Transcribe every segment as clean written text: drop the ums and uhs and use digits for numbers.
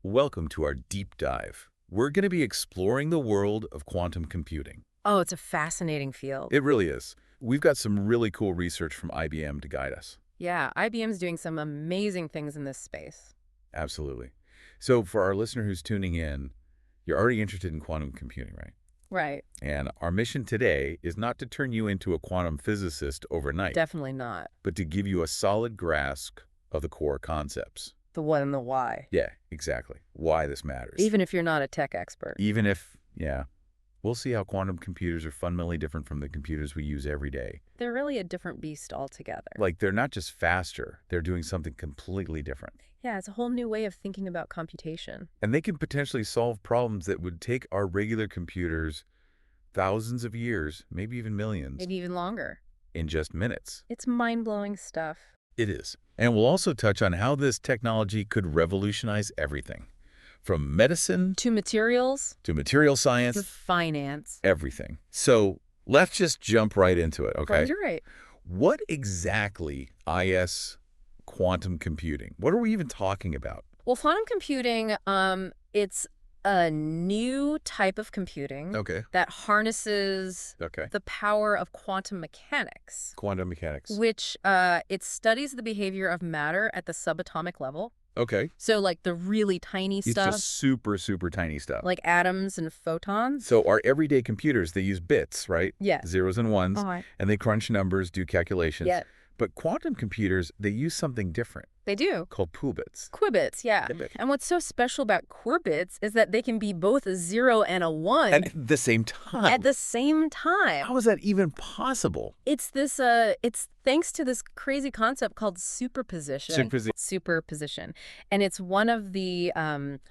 Welcome to our deep dive. We're going to be exploring the world of quantum computing. Oh, it's a fascinating field. It really is. We've got some really cool research from IBM to guide us. Yeah, IBM's doing some amazing things in this space. Absolutely. So for our listener who's tuning in, you're already interested in quantum computing, right? Right. And our mission today is not to turn you into a quantum physicist overnight, Definitely not. but to give you a solid grasp of the core concepts. The what and the why. Yeah, exactly. Why this matters. Even if you're not a tech expert. Even if, we'll see how quantum computers are fundamentally different from the computers we use every day. They're really a different beast altogether. Like, they're not just faster, they're doing something completely different. Yeah, it's a whole new way of thinking about computation. And they can potentially solve problems that would take our regular computers thousands of years, maybe even millions, Maybe even longer. in just minutes. It's mind-blowing stuff. It is. And we'll also touch on how this technology could revolutionize everything. From medicine To materials, to material to science, finance. everything. So let's just jump right into it, okay? Well, you're right. What exactly is quantum computing? What are we even talking about? Well, quantum computing, it's a new type of computing Okay. that harnesses Okay. the power of quantum mechanics, Quantum mechanics. which it studies the behavior of matter at the subatomic level. Okay. So like the really tiny It's stuff, just super, super tiny stuff. like atoms and photons. So our everyday computers, they use bits, right? Yeah. Zeros and ones, Oh, and they crunch numbers, do calculations. yeah, But quantum computers, they use something different they do. called qubits. Qubits, yeah. Qubit. And what's so special about qubits is that they can be both a 0 and a 1 And at the same time. at the same time. How is that even possible? It's thanks to this crazy concept called superposition. Superposition. And it's one of the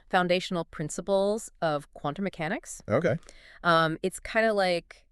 foundational principles of quantum mechanics. Okay. It's kind of like,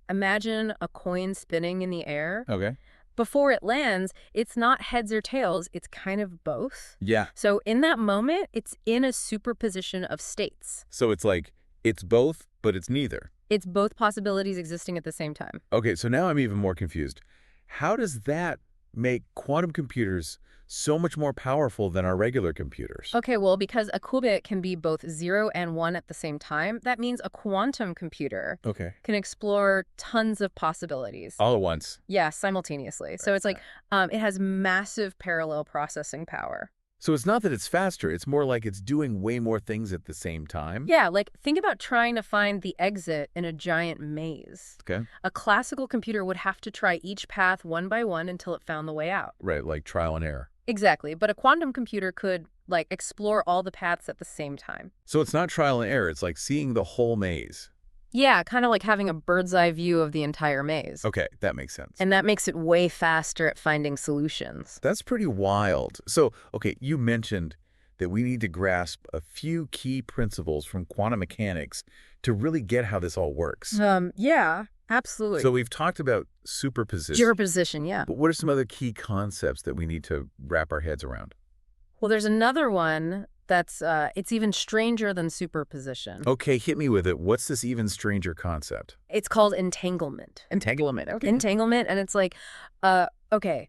imagine a coin spinning in the air. Okay. Before it lands, it's not heads or tails, it's kind of both. Yeah. So in that moment, it's in a superposition of states. So it's like, it's both, but it's neither. It's both possibilities existing at the same time. Okay, so now I'm even more confused. How does that make quantum computers so much more powerful than our regular computers? Okay, well, because a qubit can be both 0 and 1 at the same time, that means a quantum computer Okay. can explore tons of possibilities. All at once. Yeah, simultaneously. So it's like it has massive parallel processing power. So it's not that it's faster, it's more like it's doing way more things at the same time? Yeah, like think about trying to find the exit in a giant maze. Okay. A classical computer would have to try each path one by one until it found the way out. Right, like trial and error. Exactly, but a quantum computer could, like, explore all the paths at the same time. So it's not trial and error, it's like seeing the whole maze. Yeah, kind of like having a bird's eye view of the entire maze. Okay, that makes sense. And that makes it way faster at finding solutions. That's pretty wild. So, okay, you mentioned that we need to grasp a few key principles from quantum mechanics to really get how this all works. Yeah, absolutely. So we've talked about superposition. Superposition, yeah. But what are some other key concepts that we need to wrap our heads around? Well, there's another one that's, it's even stranger than superposition. Okay, hit me with it. What's this even stranger concept? It's called entanglement. Entanglement. Okay. Entanglement, and it's like, okay,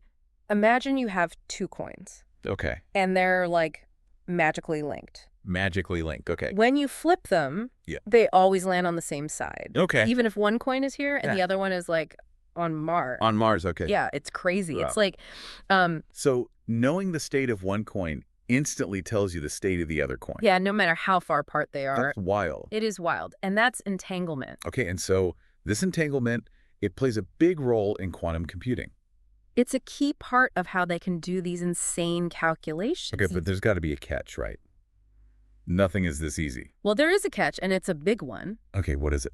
imagine you have two coins, Okay. and they're, like, magically linked. Magically linked. Okay. When you flip them, Yeah. they always land on the same side. Okay. Even if one coin is here and the Yeah. other one is, like, on Mars. On Mars. Okay. Yeah, it's crazy. Wow. It's like, So knowing the state of one coin instantly tells you the state of the other coin. yeah, no matter how far apart they are, That's wild. it is wild. And that's entanglement. Okay, and so this entanglement, it plays a big role in quantum computing. It's a key part of how they can do these insane calculations. Okay, but there's got to be a catch, right? Nothing is this easy. Well, there is a catch, and it's a big one. Okay, what is it?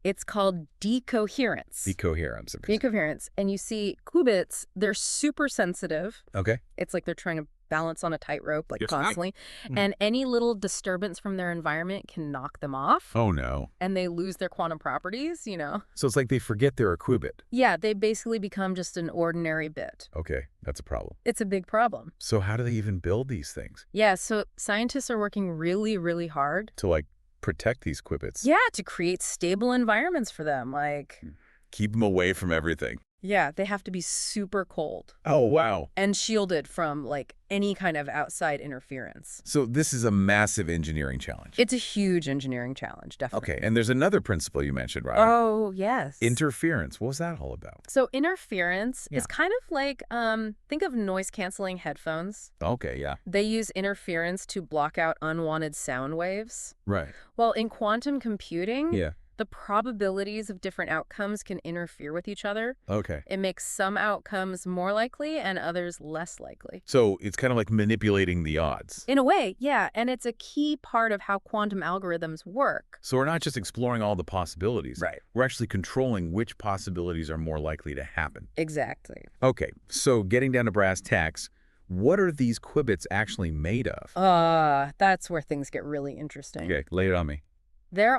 It's called decoherence. Decoherence. Okay. Decoherence. And you see, qubits, they're super sensitive. Okay. It's like they're trying to balance on a tightrope, like Yes. constantly. And any little disturbance from their environment can knock them off. Oh, no. And they lose their quantum properties, you know? So it's like they forget they're a qubit. Yeah, they basically become just an ordinary bit. Okay, that's a problem. It's a big problem. So how do they even build these things Yeah, so scientists are working really, really hard. to, like, protect these qubits? Yeah, to create stable environments for them, like... Keep them away from everything. Yeah, they have to be super cold. Oh, wow. And shielded from, like, any kind of outside interference. So this is a massive engineering challenge. It's a huge engineering challenge, definitely. Okay, and there's another principle you mentioned, right? Oh, yes. Interference. What was that all about? So interference Yeah. is kind of like, think of noise-canceling headphones. Okay, yeah. They use interference to block out unwanted sound waves. Right. Well, in quantum computing, Yeah. the probabilities of different outcomes can interfere with each other. Okay. It makes some outcomes more likely and others less likely. So it's kind of like manipulating the odds. In a way, yeah, and it's a key part of how quantum algorithms work. So we're not just exploring all the possibilities. Right. We're actually controlling which possibilities are more likely to happen. Exactly. Okay, so getting down to brass tacks, what are these qubits actually made of? That's where things get really interesting. Okay, lay it on me. There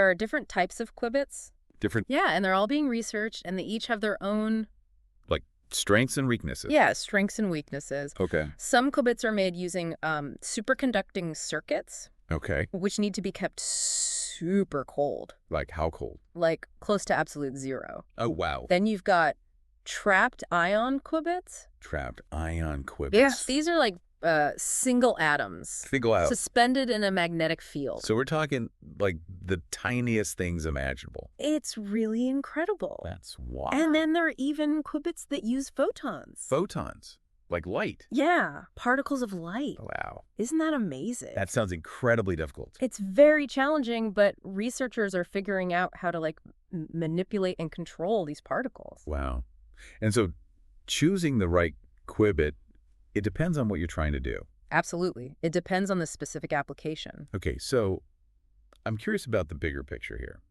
are different types of qubits. Different, Yeah, and they're all being researched, and they each have their own, like, strengths and weaknesses. yeah, strengths and weaknesses. Okay. Some qubits are made using superconducting circuits, Okay. which need to be kept super cold, Like how cold? like close to absolute zero. Oh, wow. Then you've got trapped ion qubits. Trapped ion qubits. Yes, these are like single atoms Single out. suspended in a magnetic field. So we're talking like the tiniest things imaginable. It's really incredible. That's wild. And then there are even qubits that use photons. Photons, like light. Yeah, particles of light. Wow. Isn't that amazing? That sounds incredibly difficult. It's very challenging, but researchers are figuring out how to like manipulate and control these particles. Wow. And so choosing the right qubit, it depends on what you're trying to do. Absolutely. It depends on the specific application. Okay, so I'm curious about the bigger picture here.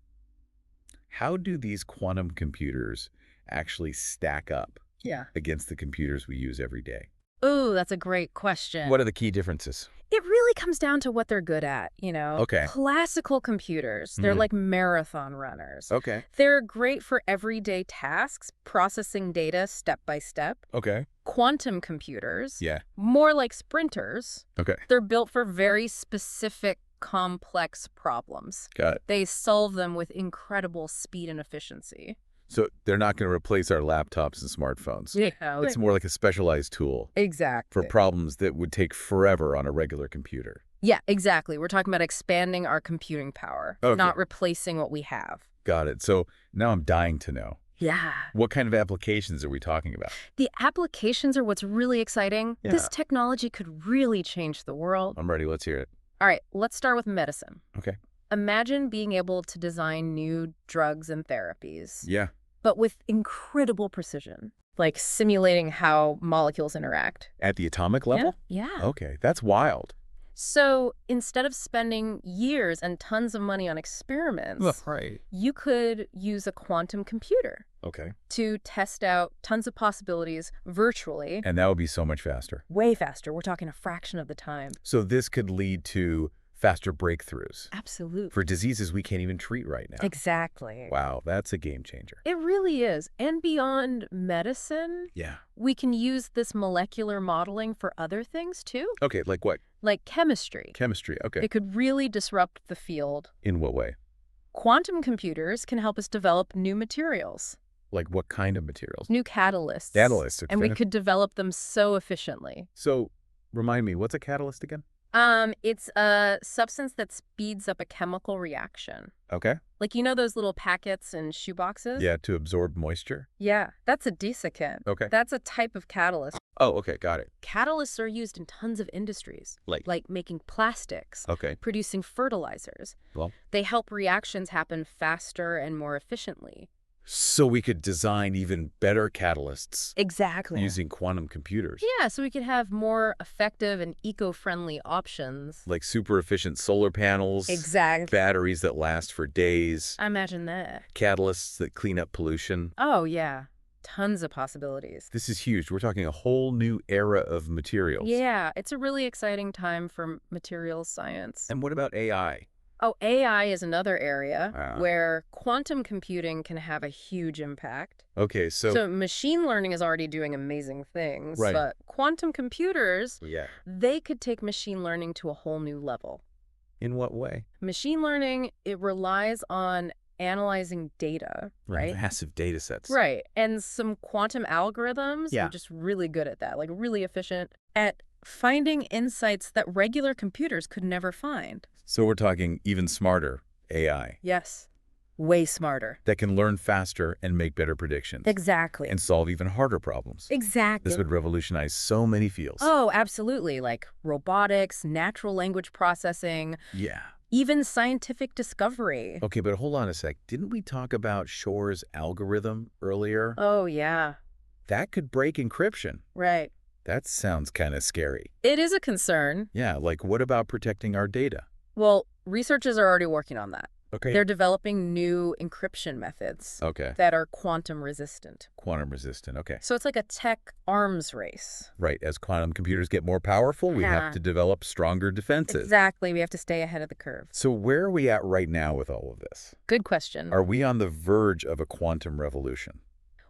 How do these quantum computers actually stack up Yeah. against the computers we use every day? Ooh, that's a great question. What are the key differences? It really comes down to what they're good at, you know? Okay. Classical computers, they're Mhm. like marathon runners. Okay. They're great for everyday tasks, processing data step by step. Okay. Quantum computers, Yeah. more like sprinters, Okay. they're built for very specific, complex problems. Got it. They solve them with incredible speed and efficiency. So they're not going to replace our laptops and smartphones. Yeah, It's more like a specialized tool exactly. for problems that would take forever on a regular computer. Yeah, exactly. We're talking about expanding our computing power, Okay. not replacing what we have. Got it. So now I'm dying to know. Yeah. What kind of applications are we talking about? The applications are what's really exciting. Yeah. This technology could really change the world. I'm ready. Let's hear it. All right, let's start with medicine. Okay. Imagine being able to design new drugs and therapies, Yeah. but with incredible precision, like simulating how molecules interact. At the atomic level? Yeah. Okay. That's wild. So instead of spending years and tons of money on experiments, Right. you could use a quantum computer Okay. to test out tons of possibilities virtually, And that would be so much faster. way faster. We're talking a fraction of the time. So this could lead to faster breakthroughs Absolutely. for diseases we can't even treat right now. Exactly. Wow, that's a game changer. It really is. And beyond medicine, Yeah. we can use this molecular modeling for other things too, Okay, like what? like chemistry. Chemistry. Okay. It could really disrupt the field. In what way? Quantum computers can help us develop new materials, Like what kind of materials? new catalysts. Catalysts. Okay. And we could develop them so efficiently. So, remind me, what's a catalyst again? It's a substance that speeds up a chemical reaction. Okay. Like, you know those little packets in shoe boxes? Yeah, to absorb moisture. Yeah, that's a desiccant. Okay. That's a type of catalyst. Oh, okay, got it. Catalysts are used in tons of industries, like making plastics, Okay. producing fertilizers. Well. They help reactions happen faster and more efficiently. So we could design even better catalysts Exactly. using quantum computers. Yeah, so we could have more effective and eco-friendly options. Like super efficient solar panels. Exactly. Batteries that last for days. I imagine that. Catalysts that clean up pollution. Oh, yeah. Tons of possibilities. This is huge. We're talking a whole new era of materials. Yeah, it's a really exciting time for materials science. And what about AI? Oh, AI is another area Ah. where quantum computing can have a huge impact. Okay, So machine learning is already doing amazing things, Right. but quantum computers, yeah. they could take machine learning to a whole new level. In what way? Machine learning, it relies on analyzing data, right? Massive data sets. Right. And some quantum algorithms Yeah. are just really good at that, like really efficient at finding insights that regular computers could never find. So we're talking even smarter AI. Yes. Way smarter. That can learn faster and make better predictions. Exactly. And solve even harder problems. Exactly. This would revolutionize so many fields. Oh, absolutely. Like robotics, natural language processing, Yeah. even scientific discovery. Okay, but hold on a sec. Didn't we talk about Shor's algorithm earlier? Oh, yeah. That could break encryption. Right. That sounds kind of scary. It is a concern. Yeah, like what about protecting our data? Well, researchers are already working on that. Okay. They're developing new encryption methods that are quantum resistant. Quantum resistant, okay. So it's like a tech arms race. Right, as quantum computers get more powerful, we have to develop stronger defenses. Exactly, we have to stay ahead of the curve. So where are we at right now with all of this? Good question. Are we on the verge of a quantum revolution?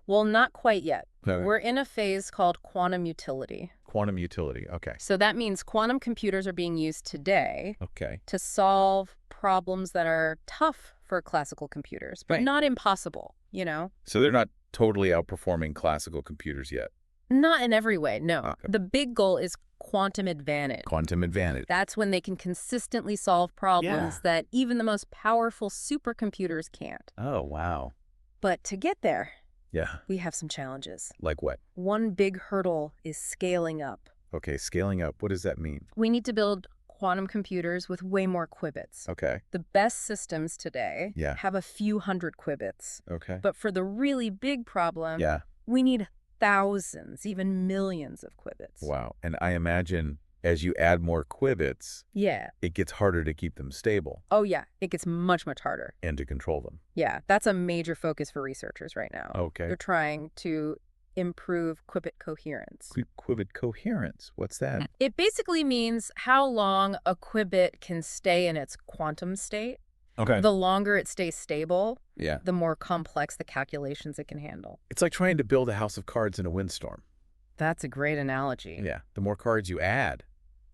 Well, not quite yet. Okay. We're in a phase called quantum utility. Quantum utility, okay. So that means quantum computers are being used today Okay. to solve problems that are tough for classical computers, but not impossible, you know? So they're not totally outperforming classical computers yet? Not in every way, no. Okay. The big goal is quantum advantage. Quantum advantage. That's when they can consistently solve problems that even the most powerful supercomputers can't. Oh, wow. But to get there, Yeah. we have some challenges. Like what? One big hurdle is scaling up. Okay, scaling up. What does that mean? We need to build quantum computers with way more qubits. Okay. The best systems today have a few hundred qubits. Okay. But for the really big problem, we need thousands, even millions of qubits. Wow. And I imagine as you add more qubits, it gets harder to keep them stable. Oh, yeah. It gets much, much harder. And to control them. Yeah. That's a major focus for researchers right now. Okay. They're trying to improve qubit coherence. Qubit coherence. What's that? It basically means how long a qubit can stay in its quantum state. Okay. The longer it stays stable, Yeah. the more complex the calculations it can handle. It's like trying to build a house of cards in a windstorm. That's a great analogy. Yeah. The more cards you add,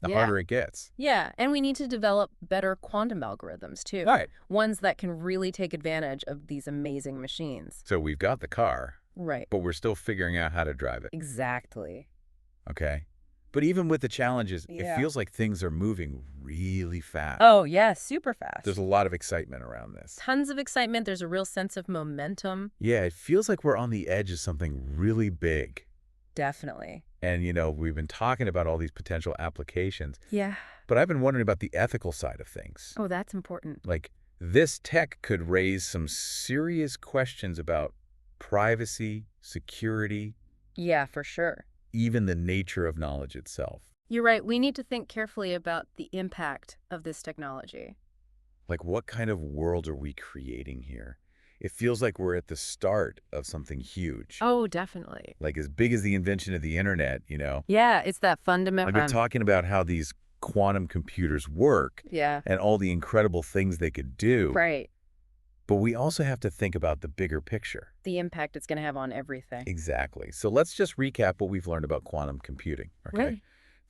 the harder it gets. Yeah, and we need to develop better quantum algorithms, too. All right. Ones that can really take advantage of these amazing machines. So we've got the car. Right. But we're still figuring out how to drive it. Exactly. Okay. But even with the challenges, it feels like things are moving really fast. Oh, yeah, super fast. There's a lot of excitement around this. Tons of excitement. There's a real sense of momentum. Yeah, it feels like we're on the edge of something really big. Definitely. And, you know, we've been talking about all these potential applications. Yeah. But I've been wondering about the ethical side of things. Oh, that's important. Like, this tech could raise some serious questions about privacy, security. Yeah, for sure. Even the nature of knowledge itself. You're right. We need to think carefully about the impact of this technology. Like, what kind of world are we creating here? It feels like we're at the start of something huge. Oh, definitely. Like as big as the invention of the internet, you know? Yeah, it's that fundamental. I've been talking about how these quantum computers work. Yeah. And all the incredible things they could do. Right. But we also have to think about the bigger picture. The impact it's going to have on everything. Exactly. So let's just recap what we've learned about quantum computing. Okay. Right.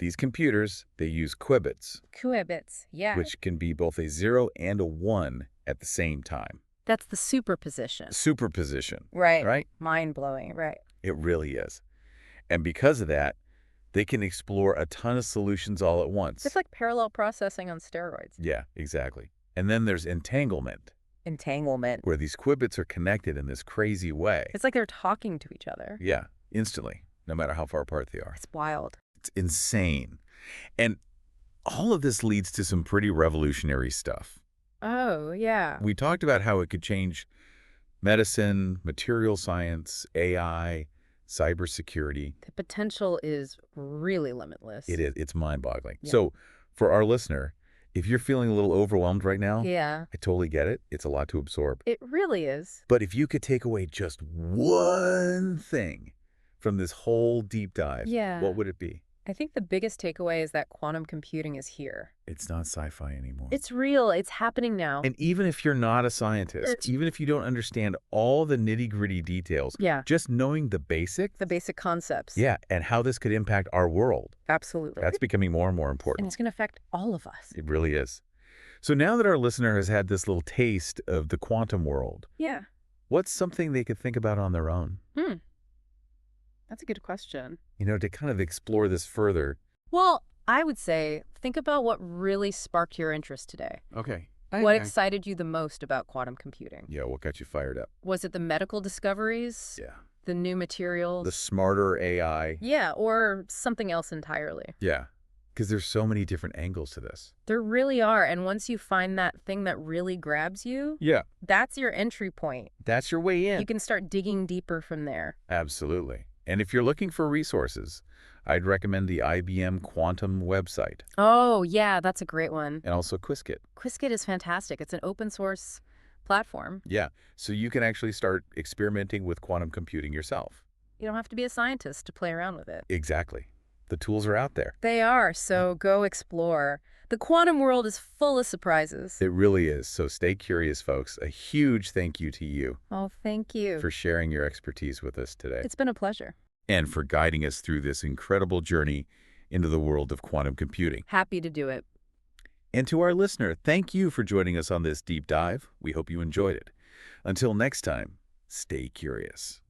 These computers, they use qubits. Qubits, yeah. Which can be both a 0 and a 1 at the same time. That's the superposition. Superposition. Right. Right? Mind-blowing, right. It really is. And because of that, they can explore a ton of solutions all at once. It's like parallel processing on steroids. Yeah, exactly. And then there's entanglement. Entanglement. Where these qubits are connected in this crazy way. It's like they're talking to each other. Yeah, instantly, no matter how far apart they are. It's wild. It's insane. And all of this leads to some pretty revolutionary stuff. Oh, yeah. We talked about how it could change medicine, material science, AI, cybersecurity. The potential is really limitless. It is. It's mind-boggling. Yeah. So for our listener, if you're feeling a little overwhelmed right now, yeah, I totally get it. It's a lot to absorb. It really is. But if you could take away just one thing from this whole deep dive, what would it be? I think the biggest takeaway is that quantum computing is here. It's not sci-fi anymore. It's real. It's happening now. And even if you're not a scientist, even if you don't understand all the nitty-gritty details, just knowing the basics. The basic concepts. Yeah, and how this could impact our world. Absolutely. That's becoming more and more important. And it's going to affect all of us. It really is. So now that our listener has had this little taste of the quantum world, Yeah. what's something they could think about on their own? That's a good question. To kind of explore this further. Well, I would say think about what really sparked your interest today. Okay. What excited you the most about quantum computing? Yeah, what got you fired up? Was it the medical discoveries? Yeah. The new materials? The smarter AI? Yeah, or something else entirely. Yeah, because there's so many different angles to this. There really are. And once you find that thing that really grabs you, Yeah. that's your entry point. That's your way in. You can start digging deeper from there. Absolutely. And if you're looking for resources, I'd recommend the IBM Quantum website. Oh, yeah, that's a great one. And also Qiskit. Qiskit is fantastic. It's an open source platform. Yeah, so you can actually start experimenting with quantum computing yourself. You don't have to be a scientist to play around with it. Exactly. The tools are out there. They are, so go explore. The quantum world is full of surprises. It really is, so stay curious, folks. A huge thank you to you. Oh, thank you. For sharing your expertise with us today. It's been a pleasure. And for guiding us through this incredible journey into the world of quantum computing. Happy to do it. And to our listener, thank you for joining us on this deep dive. We hope you enjoyed it. Until next time, stay curious.